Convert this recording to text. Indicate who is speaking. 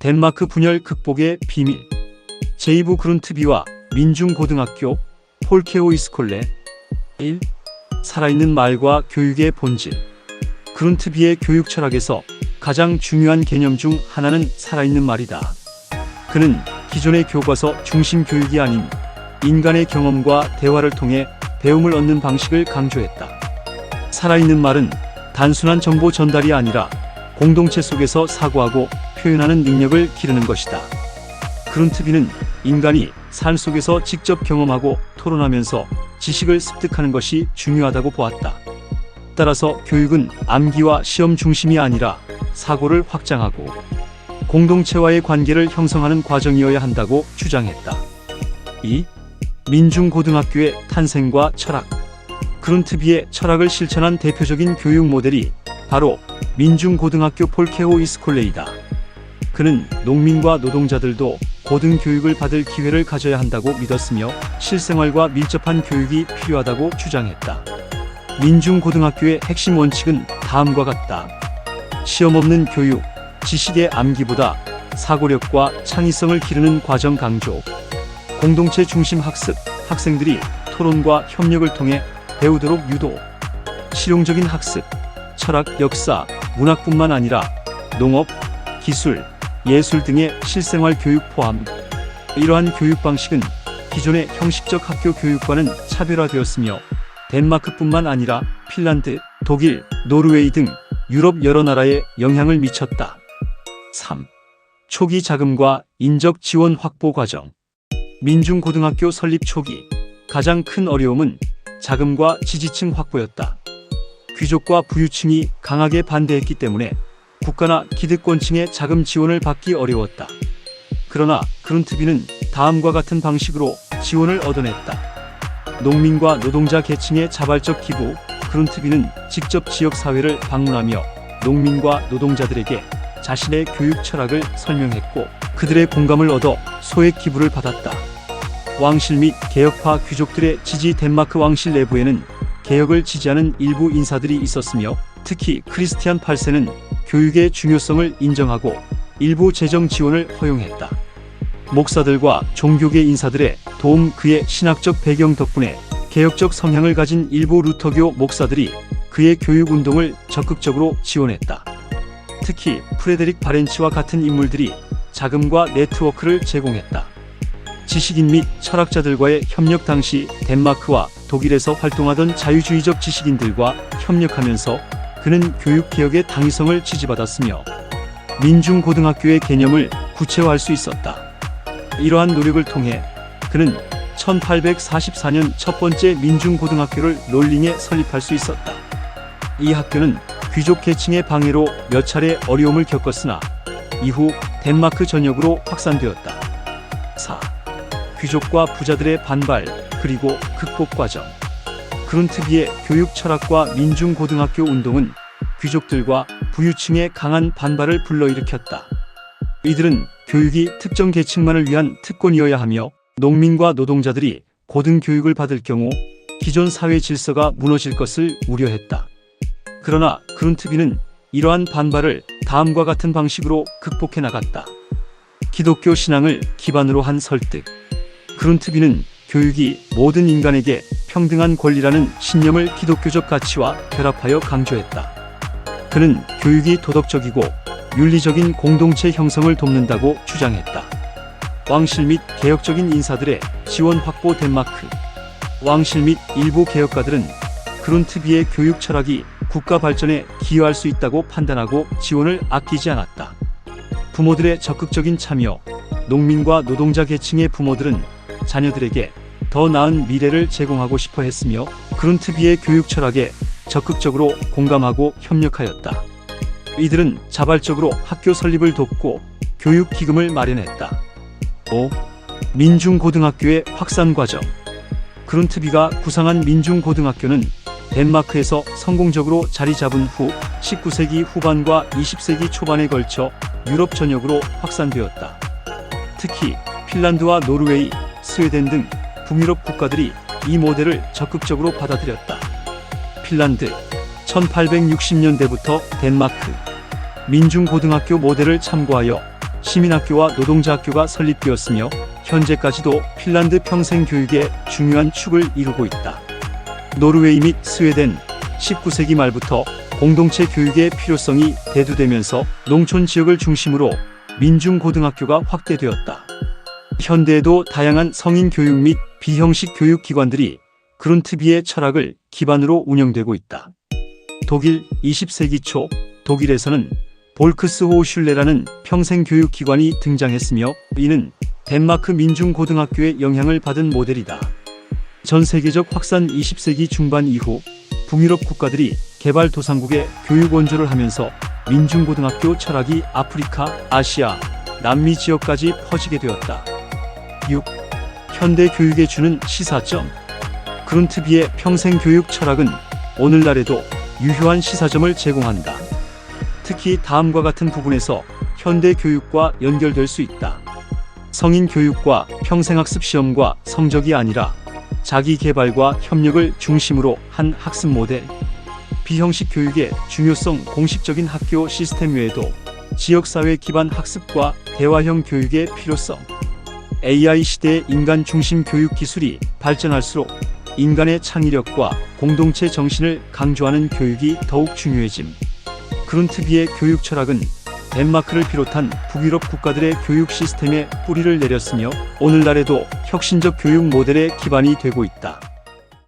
Speaker 1: 덴마크 분열 극복의 비밀. 제2부 그룬트비와 민중고등학교 폴케오이스콜레. 1. 살아있는 말과 교육의 본질. 그룬트비의 교육 철학에서 가장 중요한 개념 중 하나는 살아있는 말이다. 그는 기존의 교과서 중심 교육이 아닌 인간의 경험과 대화를 통해 배움을 얻는 방식을 강조했다. 살아있는 말은 단순한 정보 전달이 아니라 공동체 속에서 사고하고 표현하는 능력을 기르는 것이다. 그룬트비는 인간이 삶 속에서 직접 경험하고 토론하면서 지식을 습득하는 것이 중요하다고 보았다. 따라서 교육은 암기와 시험 중심이 아니라 사고를 확장하고 공동체와의 관계를 형성하는 과정이어야 한다고 주장했다. 2. 민중고등학교의 탄생과 철학. 그룬트비의 철학을 실천한 대표적인 교육 모델이 바로 민중고등학교 폴케오이스콜레이다. 그는 농민과 노동자들도 고등교육을 받을 기회를 가져야 한다고 믿었으며 실생활과 밀접한 교육이 필요하다고 주장했다. 민중고등학교의 핵심 원칙은 다음과 같다. 시험 없는 교육, 지식의 암기보다 사고력과 창의성을 기르는 과정 강조, 공동체 중심 학습, 학생들이 토론과 협력을 통해 배우도록 유도, 실용적인 학습, 철학, 역사, 문학뿐만 아니라 농업, 기술, 예술 등의 실생활 교육 포함. 이러한 교육 방식은 기존의 형식적 학교 교육과는 차별화되었으며 덴마크뿐만 아니라 핀란드, 독일, 노르웨이 등 유럽 여러 나라에 영향을 미쳤다. 3. 초기 자금과 인적 지원 확보 과정. 민중고등학교 설립 초기 가장 큰 어려움은 자금과 지지층 확보였다. 귀족과 부유층이 강하게 반대했기 때문에 국가나 기득권층의 자금 지원을 받기 어려웠다. 그러나 그룬트비는 다음과 같은 방식으로 지원을 얻어냈다. 농민과 노동자 계층의 자발적 기부. 그룬트비는 직접 지역사회를 방문하며 농민과 노동자들에게 자신의 교육 철학을 설명했고 그들의 공감을 얻어 소액 기부를 받았다. 왕실 및 개혁파 귀족들의 지지. 덴마크 왕실 내부에는 개혁을 지지하는 일부 인사들이 있었으며 특히 크리스티안 8세는 교육의 중요성을 인정하고 일부 재정 지원을 허용했다. 목사들과 종교계 인사들의 도움, 그의 신학적 배경 덕분에 개혁적 성향을 가진 일부 루터교 목사들이 그의 교육 운동을 적극적으로 지원했다. 특히 프레데릭 바렌치와 같은 인물들이 자금과 네트워크를 제공했다. 지식인 및 철학자들과의 협력. 당시 덴마크와 독일에서 활동하던 자유주의적 지식인들과 협력하면서 그는 교육개혁의 당위성을 지지받았으며 민중고등학교의 개념을 구체화할 수 있었다. 이러한 노력을 통해 그는 1844년 첫 번째 민중고등학교를 롤링에 설립할 수 있었다. 이 학교는 귀족 계층의 방해로 몇 차례 어려움을 겪었으나 이후 덴마크 전역으로 확산되었다. 4. 귀족과 부자들의 반발 그리고 극복 과정. 그룬트비의 교육 철학과 민중고등학교 운동은 귀족들과 부유층의 강한 반발을 불러일으켰다. 이들은 교육이 특정 계층만을 위한 특권이어야 하며 농민과 노동자들이 고등교육을 받을 경우 기존 사회 질서가 무너질 것을 우려했다. 그러나 그룬트비는 이러한 반발을 다음과 같은 방식으로 극복해 나갔다. 기독교 신앙을 기반으로 한 설득. 그룬트비는 교육이 모든 인간에게 평등한 권리라는 신념을 기독교적 가치와 결합하여 강조했다. 그는 교육이 도덕적이고 윤리적인 공동체 형성을 돕는다고 주장했다. 왕실 및 개혁적인 인사들의 지원 확보. 덴마크 왕실 및 일부 개혁가들은 그룬트비의 교육 철학이 국가 발전에 기여할 수 있다고 판단하고 지원을 아끼지 않았다. 부모들의 적극적인 참여. 농민과 노동자 계층의 부모들은 자녀들에게 더 나은 미래를 제공하고 싶어 했으며 그룬트비의 교육 철학에 적극적으로 공감하고 협력하였다. 이들은 자발적으로 학교 설립을 돕고 교육 기금을 마련했다. 5. 민중고등학교의 확산 과정. 그룬트비가 구상한 민중고등학교는 덴마크에서 성공적으로 자리 잡은 후 19세기 후반과 20세기 초반에 걸쳐 유럽 전역으로 확산되었다. 특히 핀란드와 노르웨이, 스웨덴 등 북유럽 국가들이 이 모델을 적극적으로 받아들였다. 핀란드 1860년대부터 덴마크 민중고등학교 모델을 참고하여 시민학교와 노동자학교가 설립되었으며 현재까지도 핀란드 평생교육의 중요한 축을 이루고 있다. 노르웨이 및 스웨덴 19세기 말부터 공동체 교육의 필요성이 대두되면서 농촌 지역을 중심으로 민중고등학교가 확대되었다. 현대에도 다양한 성인 교육 및 비형식 교육 기관들이 그룬트비의 철학을 기반으로 운영되고 있다. 독일 20세기 초 독일에서는 볼크스호슐레라는 평생교육기관이 등장했으며 이는 덴마크 민중고등학교의 영향을 받은 모델이다. 전 세계적 확산 20세기 중반 이후 북유럽 국가들이 개발도상국에 교육 원조를 하면서 민중고등학교 철학이 아프리카, 아시아, 남미 지역까지 퍼지게 되었다. 6. 현대 교육에 주는 시사점. 그룬트비의 평생교육 철학은 오늘날에도 유효한 시사점을 제공한다. 특히 다음과 같은 부분에서 현대 교육과 연결될 수 있다. 성인 교육과 평생학습 시험과 성적이 아니라 자기 개발과 협력을 중심으로 한 학습 모델. 비형식 교육의 중요성. 공식적인 학교 시스템 외에도 지역사회 기반 학습과 대화형 교육의 필요성. AI 시대의 인간 중심 교육 기술이 발전할수록 인간의 창의력과 공동체 정신을 강조하는 교육이 더욱 중요해짐. 그룬트비의 교육 철학은 덴마크를 비롯한 북유럽 국가들의 교육 시스템에 뿌리를 내렸으며 오늘날에도 혁신적 교육 모델의 기반이 되고 있다.